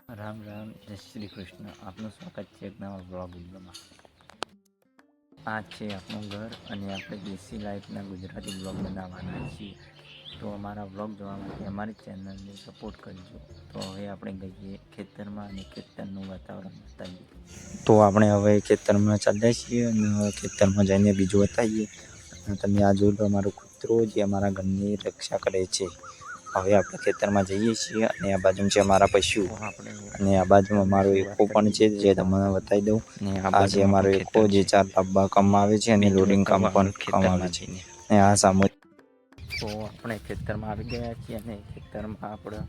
રામ રામ, જય શ્રી કૃષ્ણ. આપનું સ્વાગત છે એક નવા બ્લોગ વિડીયોમાં. આ છે આપણું ઘર અને આપણે દેશી લાઈફના ગુજરાતી બ્લોગ બનાવવાના છીએ. તો અમારા બ્લોગ જોવા માટે અમારી ચેનલને સપોર્ટ કરજો. તો હવે આપણે ગઈએ ખેતરમાં અને ખેતરનું વાતાવરણ બતાવીએ. તો આપણે હવે ખેતરમાં ચાલ્યા છીએ અને ખેતરમાં જઈને બીજું બતાવીએ. તમે આ જોઈ લો, અમારો કૂતરો જે અમારા ઘરની રક્ષા કરે છે. હવે આપણે ખેતરમાં જઈએ છીએ અને આ બાજુ છે અમારા પશુ અને આ બાજુમાં અમારો એકો પણ છે જે તમને બતાવી દઉં. આ છે અમારો એકો જે 4 લાવવા કામ આવે છે અને લોડિંગ કામ પણ કામ આવે છે. અને આ સામુ તો આપણે ખેતરમાં આવી ગયા છીએ અને ખેતરમાં આપણે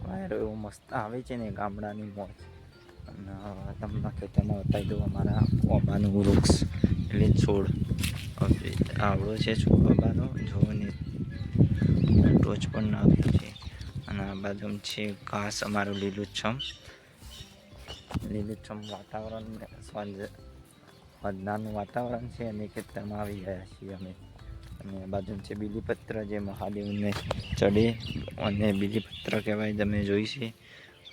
વાયરો એવો મસ્ત આવે છે ને, ગામડાની મોજ. અને તમને ખેતરમાં બતાવી દઉં, અમારા ઓબાનું વૃક્ષ એટલે છોડ આવડો છે ઓબાનો જોને ટોચ પણ નાખ્યું છે. અને આ બાજુ છે ઘાસ અમારું લીલુંછમ વાતાવરણ, સ્વાદનાનું વાતાવરણ છે. અને ખેતરમાં આવી ગયા છીએ અમે. અને આ બાજુ છે બીલીપત્ર જે મહાદેવને ચડે અને બીલીપત્ર કહેવાય, તમે જોઈ છે.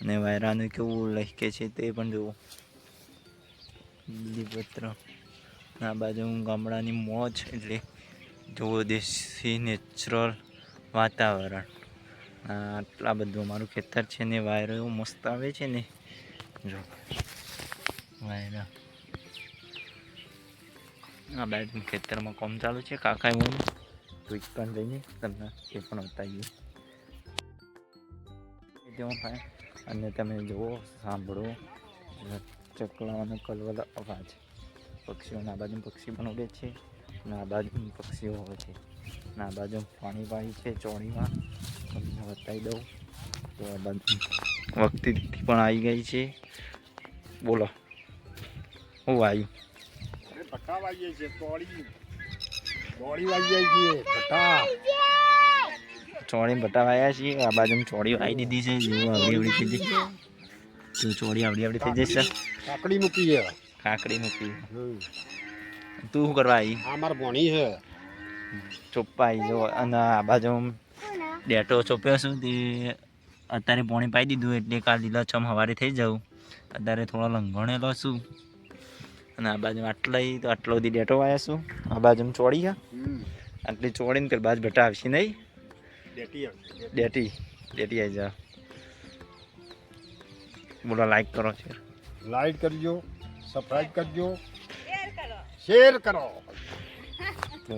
અને વાયરાનું કેવું લહેકે છે તે પણ જુઓ, બીલીપત્ર. આ બાજુ ગામડાની મોજ એટલે જુઓ, દેશી નેચરલ વાતાવરણ. આટલા બધું અમારું ખેતર છે ને વાયરો એવો મસ્ત આવે છે ને, જો વાયરા. આ બાજુ ખેતરમાં કામ ચાલુ છે કાકા એવું, તો પણ જઈને તમને એ પણ બતાવીએ. અને તમે જુઓ, સાંભળો ચકલાનો કલવલ અવાજ. પક્ષીઓના આ બાજુ પક્ષી પણ ઉડે છે અને આ બાજુ પક્ષીઓ હોય છે. અને આ બાજુ પાણી પાણી છે ચોણીમાં, તમને બતાવી દઉં. તો આ બાજુ વખતી પણ આવી ગઈ છે. બોલો હું આવ્યું? ભટ્ટા વાઈએ છે, ચોળી વાઈએ છીએ, ભટ્ટા ચોળી ભટ્ટા વાયા છીએ. આ બાજુ ચોળી વાઈ દીધી છે, જેવું આવડી આવડી થઈ જશે. તો ચોળી આવડી આવડી થઈ જશે. કાકડી મૂકી છે, કાકડી મૂકી. તું શું કરવા આવી? આ માર ભણી છે, ચોપ્પા આવી જો. અને આ બાજુ ડેટો ચોપ્યો છું તે અત્યારે પાણી પાઈ દીધું એટલે કાલ લીલાછમ સવારે થઈ જાઉં. અત્યારે થોડો લંઘણેલો છું. અને આ બાજુ આટલો બધી ડેટો વાયા છું. આ બાજુ ચોળી છે, આટલી ચોળીને પેલી બાજુ ભટ્ટા આવશે નહીં. ડેટી આવી જા. બોલો, લાઈક કરો, લાઈક કરજો, સબસ્ક્રાઇબ કરજો, શેર કરો. તો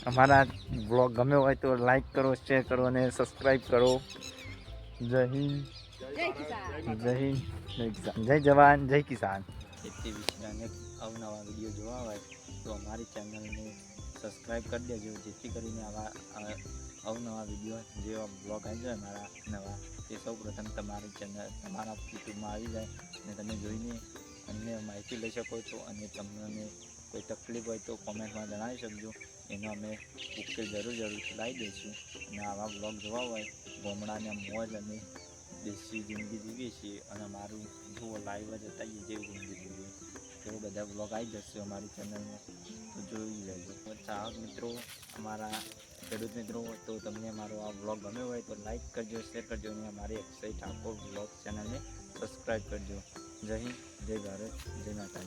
અમારા બ્લોગ ગમે હોય તો લાઈક કરો, શેર કરો અને સબસ્ક્રાઈબ કરો. જય હિન્દ, જય હિન્દ, જય કિસાન, જય જવાન, જય કિસાન. ખેતી વિશેના અવનવા વિડીયો જોવા હોય તો અમારી ચેનલને સબસ્ક્રાઈબ કરી દેજો, જેથી કરીને આવા અવનવા વિડીયો જેવા બ્લોગ આવી જાય મારા નવા, તે સૌ પ્રથમ તમારી ચેનલ તમારા યુટ્યુબમાં આવી જાય અને તમે જોઈને અમને માહિતી લઈ શકો છો. અને તમને કોઈ તકલીફ હોય તો કોમેન્ટમાં જણાવી શકજો, એનો અમે ઉકેલ જરૂરથી લાવી દઈશું. અને આવા બ્લોગ જોવા હોય, ગામડાના મોજ અને દેશી જિંદગી જીવીએ છીએ અને મારું જુઓ લાઈવ જ બતાવીએ જેવી જિંદગી જીવીએ, એવા બધા બ્લોગ આવી જશે અમારી ચેનલમાં, તો જોઈ લેજો. ચાહક મિત્રો, અમારા ખેડૂત મિત્રો, તો તમને મારો આ બ્લોગ ગમ્યો હોય તો લાઈક કરજો, શેર કરજો અને અમારી અક્ષય ઠાકોર બ્લોગ ચેનલને સબસ્ક્રાઈબ કરજો. જય હિન્દ, જય ભારત, જય માતા.